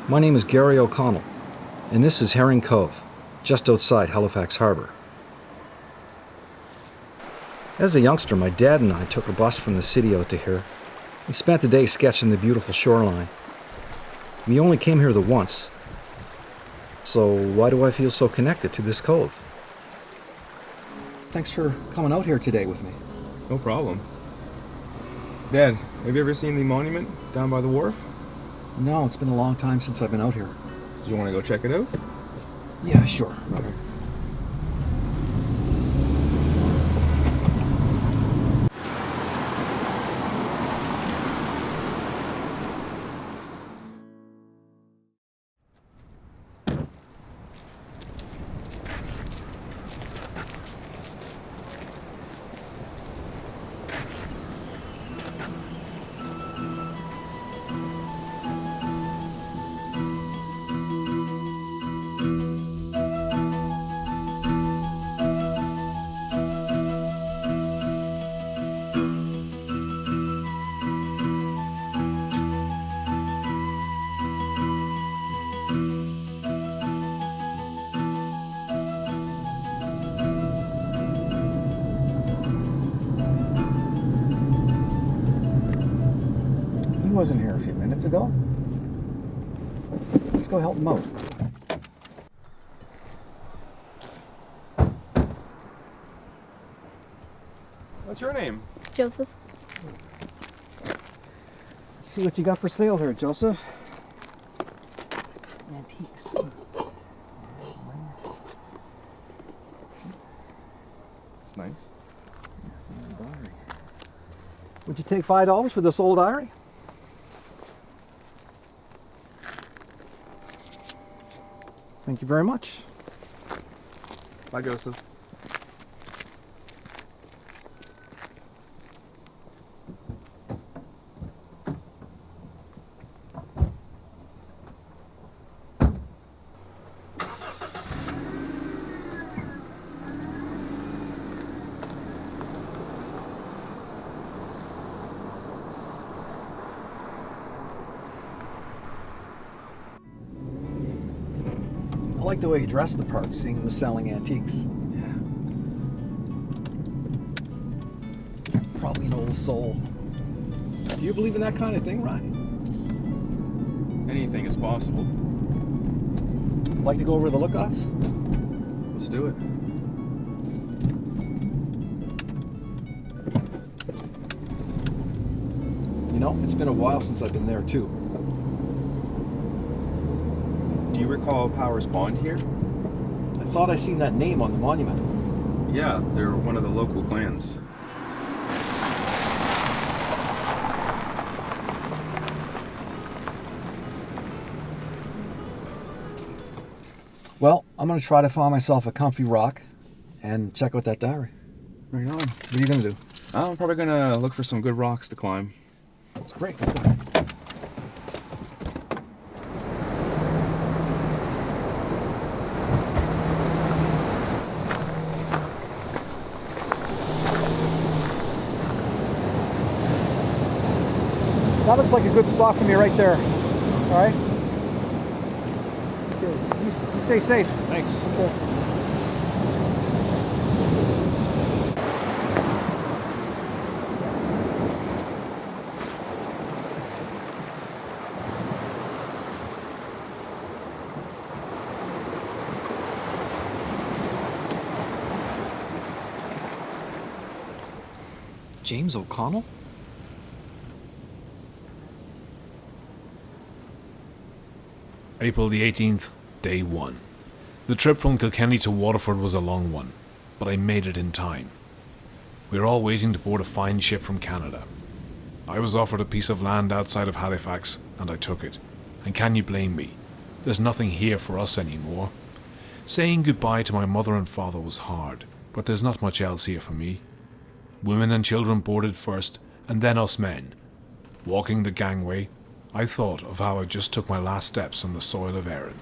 My name is Gary O'Connell, and this is Herring Cove, just outside Halifax Harbour. As a youngster, my dad and I took a bus from the city out to here and spent the day sketching the beautiful shoreline. We only came here the once, so why do I feel so connected to this cove? Thanks for coming out here today with me. No problem. Dad, have you ever seen the monument down by the wharf? No, it's been a long time since I've been out here. Do you want to go check it out? Yeah, sure. Okay. He wasn't here a few minutes ago. Let's go help him out. What's your name? Joseph. Let's see what you got for sale here, Joseph. Antiques. It's nice. Diary. Would you take $5 for this old diary? Thank you very much. Bye, Joseph. I like the way he dressed the part, seeing him selling antiques. Yeah. Probably an old soul. Do you believe in that kind of thing, Ryan? Anything is possible. Like to go over the look-offs? Let's do it. You know, it's been a while since I've been there, too. Do you recall Powers Bond here? I thought I seen that name on the monument. Yeah, they're one of the local clans. Well, I'm going to try to find myself a comfy rock and check out that diary. Right on. What are you going to do? I'm probably gonna look for some good rocks to climb. Great, let's go. That looks like a good spot for me right there. All right? Okay. You stay safe. Thanks. Okay. James O'Connell? April the 18th, day 1. The trip from Kilkenny to Waterford was a long one, but I made it in time. We were all waiting to board a fine ship from Canada. I was offered a piece of land outside of Halifax, and I took it. And can you blame me? There's nothing here for us anymore. Saying goodbye to my mother and father was hard, but there's not much else here for me. Women and children boarded first, and then us men. Walking the gangway, I thought of how I just took my last steps on the soil of Erin.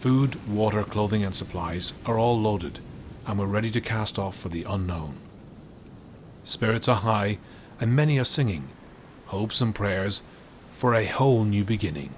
Food, water, clothing and supplies are all loaded, and we're ready to cast off for the unknown. Spirits are high, and many are singing, hopes and prayers for a whole new beginning.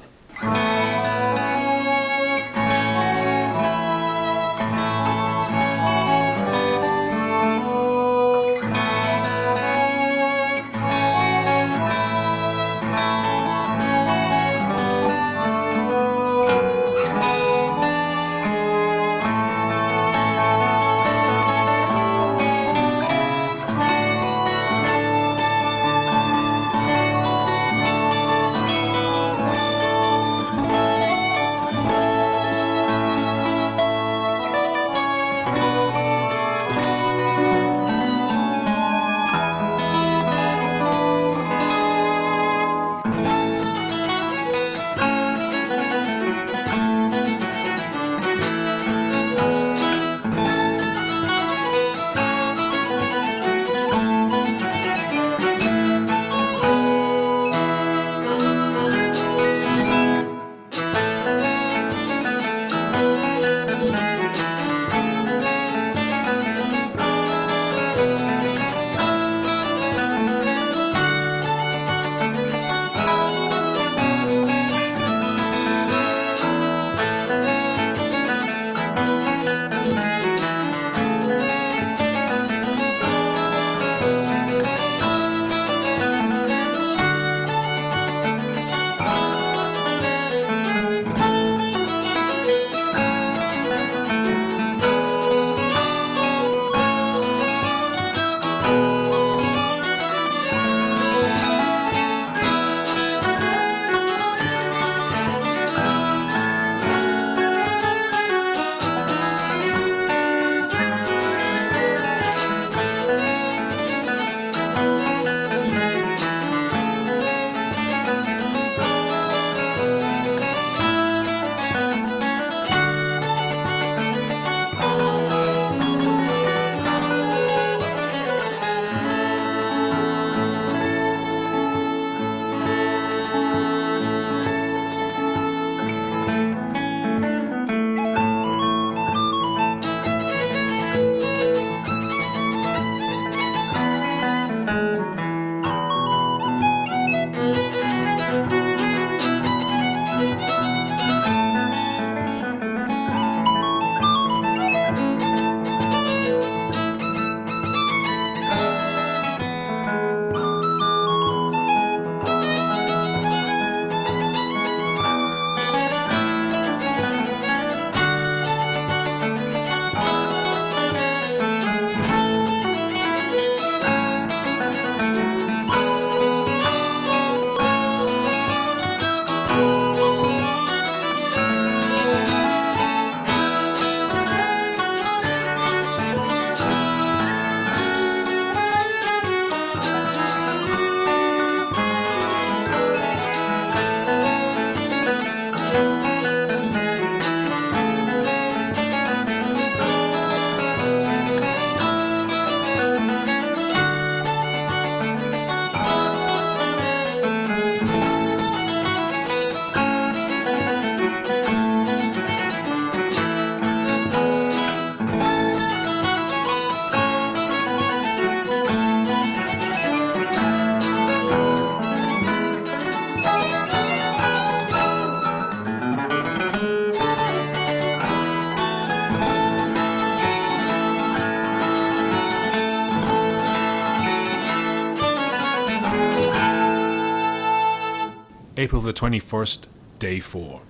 April the 21st, day 4.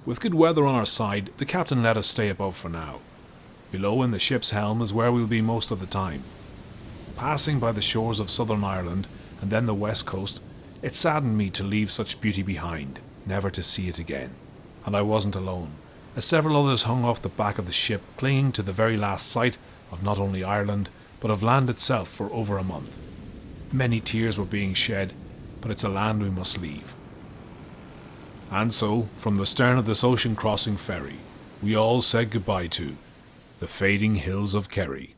With good weather on our side, the captain let us stay above for now. Below in the ship's helm is where we'll be most of the time. Passing by the shores of southern Ireland and then the west coast, it saddened me to leave such beauty behind, never to see it again. And I wasn't alone, as several others hung off the back of the ship, clinging to the very last sight of not only Ireland, but of land itself for over a month. Many tears were being shed, but it's a land we must leave. And so, from the stern of this ocean-crossing ferry, we all said goodbye to the fading hills of Kerry.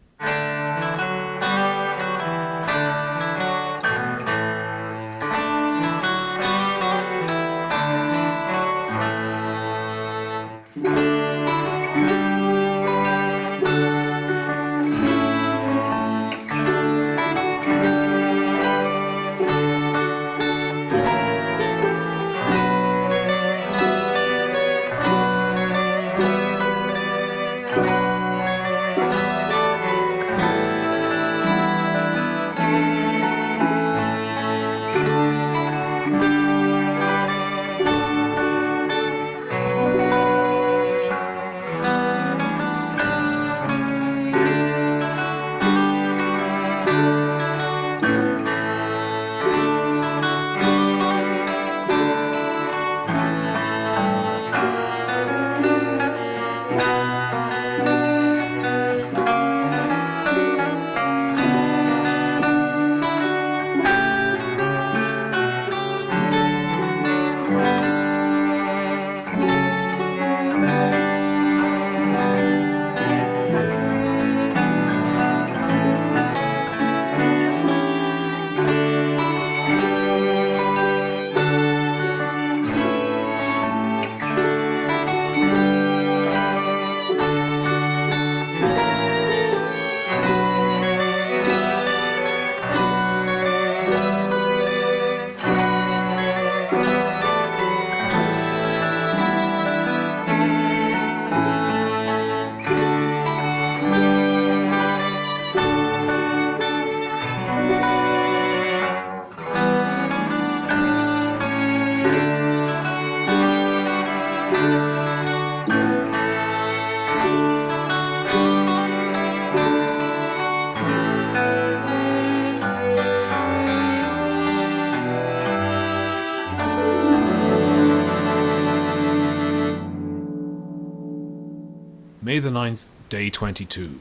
May the 9th, day 22.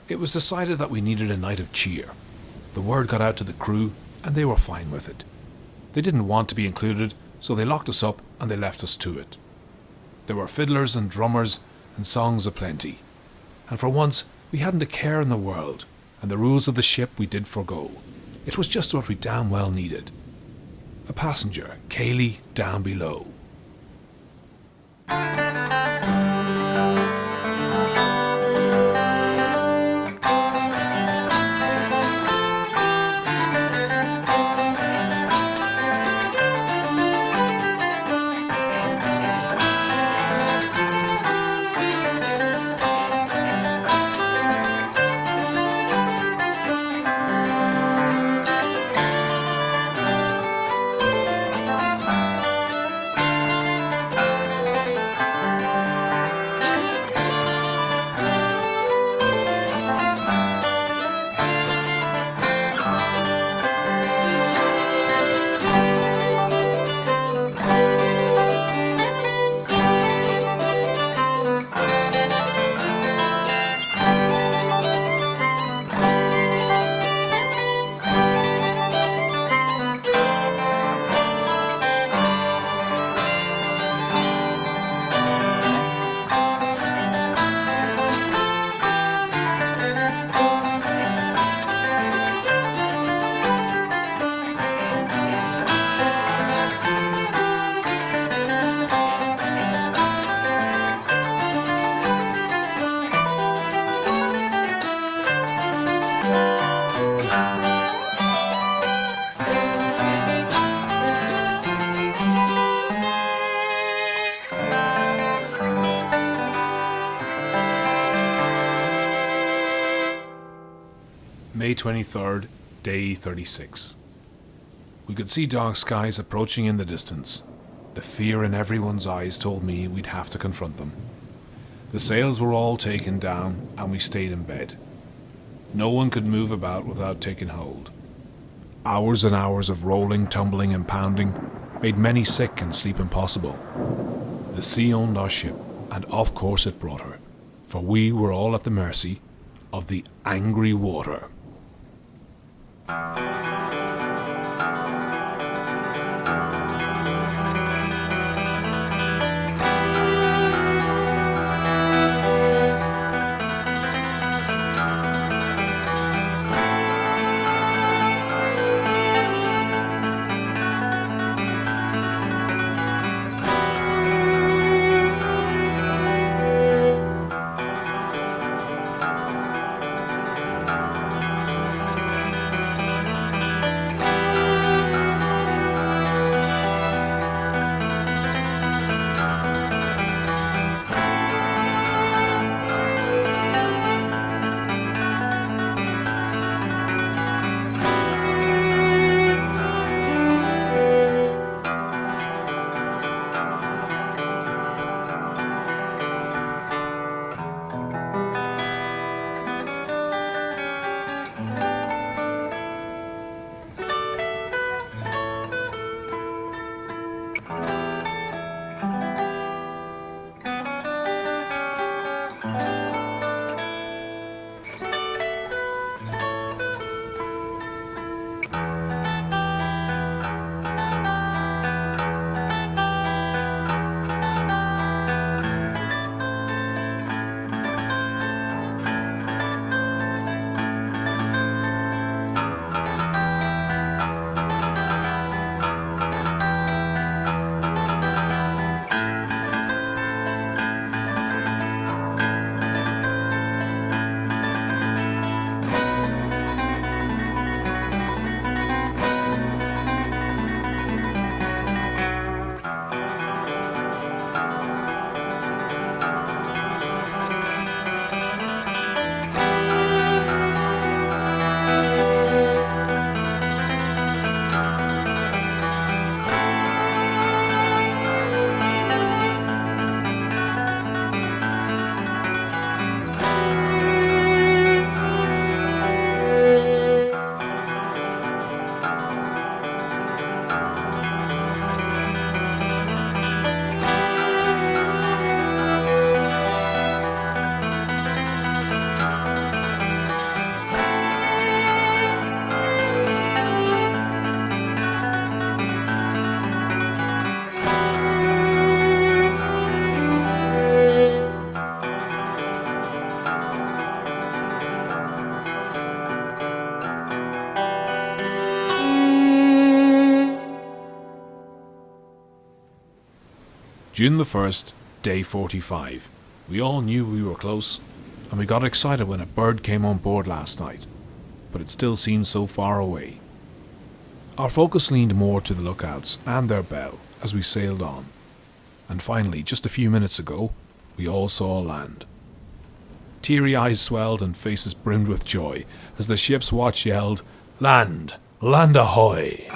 It was decided that we needed a night of cheer. The word got out to the crew, and they were fine with it. They didn't want to be included, so they locked us up and they left us to it. There were fiddlers and drummers and songs aplenty. And for once, we hadn't a care in the world, and the rules of the ship we did forgo. It was just what we damn well needed. A passenger, Kaylee, down below. May 23rd, day 36. We could see dark skies approaching in the distance. The fear in everyone's eyes told me we'd have to confront them. The sails were all taken down and we stayed in bed. No one could move about without taking hold. Hours and hours of rolling, tumbling and pounding made many sick and sleep impossible. The sea owned our ship, and of course it brought her, for we were all at the mercy of the angry water. June the 1st, day 45. We all knew we were close, and we got excited when a bird came on board last night, but it still seemed so far away. Our focus leaned more to the lookouts and their bell as we sailed on, and finally, just a few minutes ago, we all saw land. Teary eyes swelled and faces brimmed with joy as the ship's watch yelled, "Land! Land ahoy!"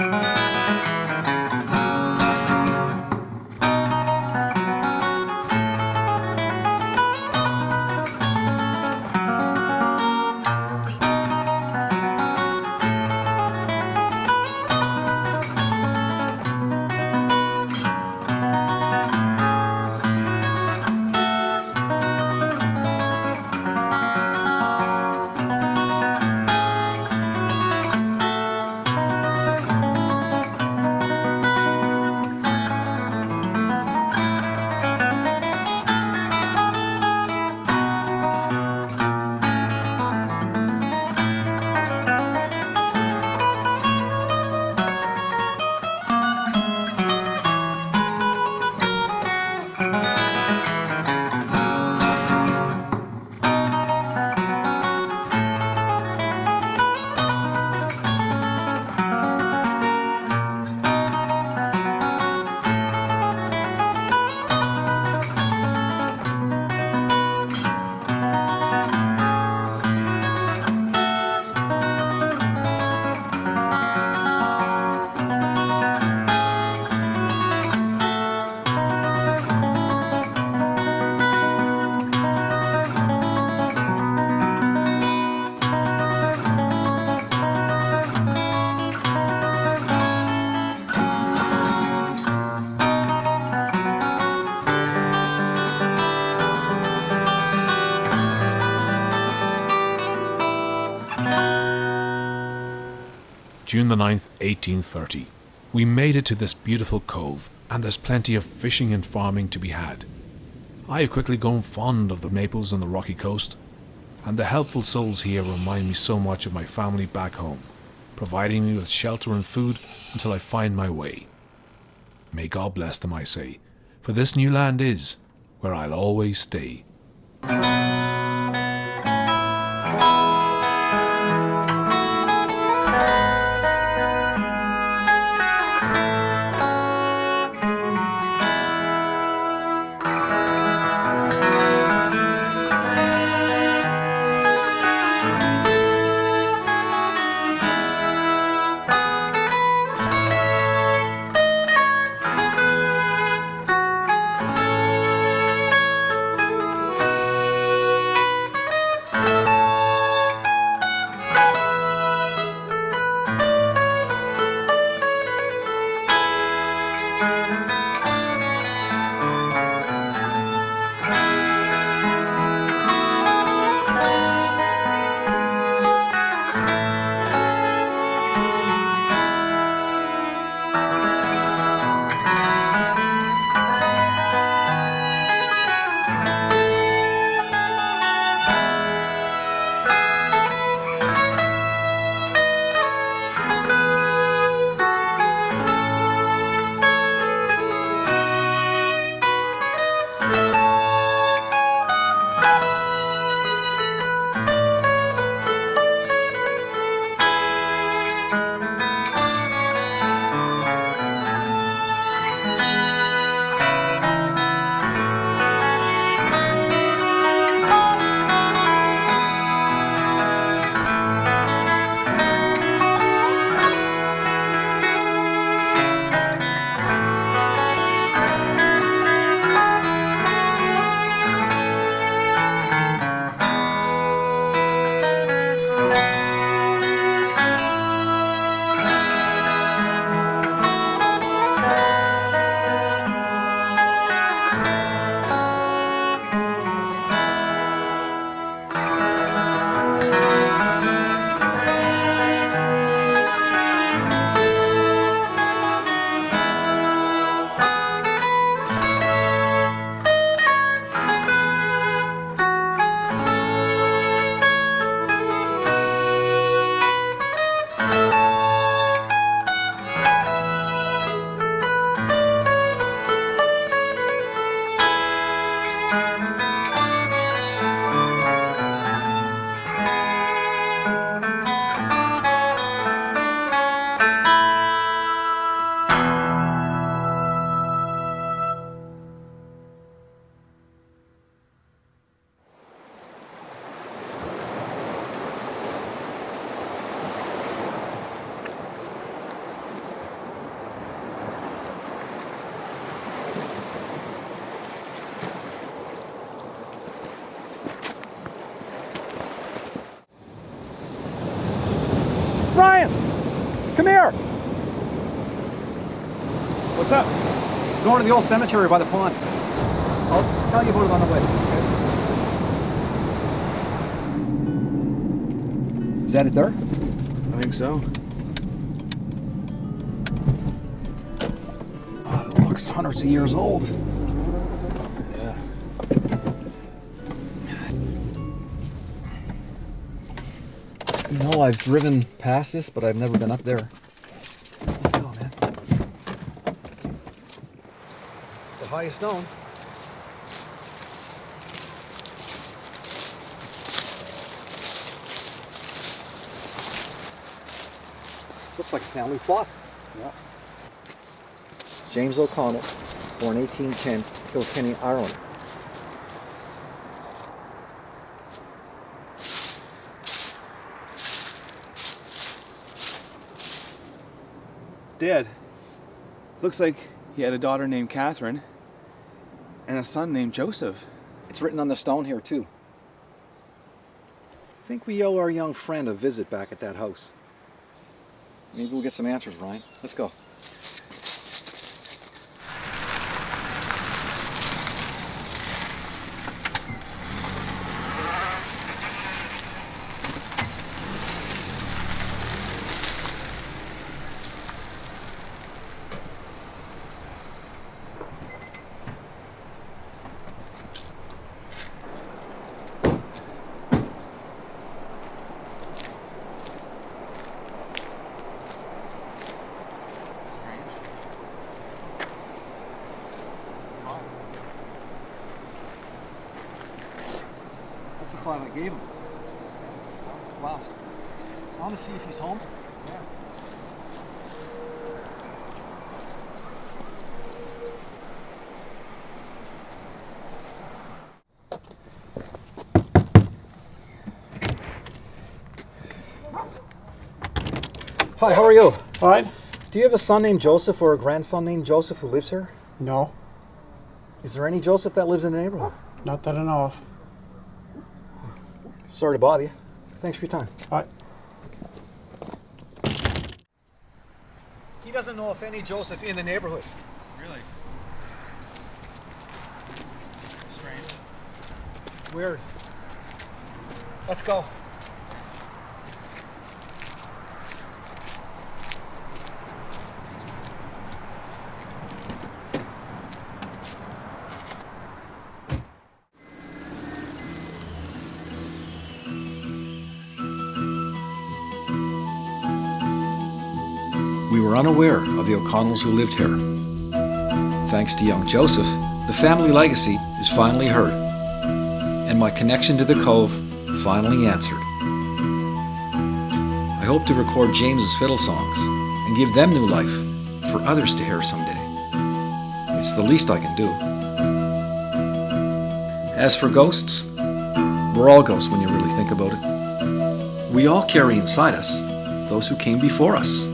June the 9th, 1830. We made it to this beautiful cove, and there's plenty of fishing and farming to be had. I have quickly grown fond of the maples and the rocky coast, and the helpful souls here remind me so much of my family back home, providing me with shelter and food until I find my way. May God bless them, I say, for this new land is where I'll always stay. going to the old cemetery by the pond. I'll tell you about it on the way. Okay? Is that it there? I think so. Oh, it looks hundreds of years old. Yeah. You know, I've driven past this, but I've never been up there. Let's go, man. It's the highest stone. Looks like a family plot. Yeah. James O'Connell, born 1810, Kilkenny, Ireland. Dad, looks like he had a daughter named Catherine and a son named Joseph. It's written on the stone here, too. I think we owe our young friend a visit back at that house. Maybe we'll get some answers, Ryan. Let's go. That's the file I gave him. So, wow. I want to see if he's home. Yeah. Hi, how are you? Fine? Do you have a son named Joseph or a grandson named Joseph who lives here? No, Is there any Joseph that lives in the neighborhood? not that I know of. Sorry to bother you. Thanks for your time. Right. He doesn't know if any Joseph in the neighborhood. Really? Strange. Weird. Let's go. We were unaware of the O'Connells who lived here. Thanks to young Joseph, the family legacy is finally heard, and my connection to the Cove finally answered. I hope to record James's fiddle songs and give them new life for others to hear someday. It's the least I can do. As for ghosts, we're all ghosts when you really think about it. We all carry inside us those who came before us.